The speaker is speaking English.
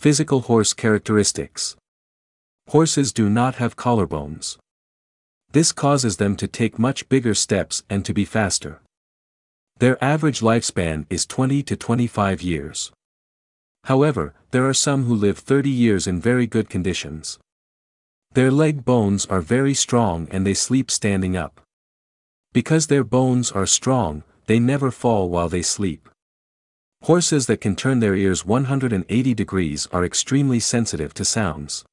Physical horse characteristics. Horses do not have collarbones. This causes them to take much bigger steps and to be faster. Their average lifespan is 20 to 25 years. However, there are some who live 30 years in very good conditions. Their leg bones are very strong and they sleep standing up. Because their bones are strong, they never fall while they sleep. Horses that can turn their ears 180 degrees are extremely sensitive to sounds.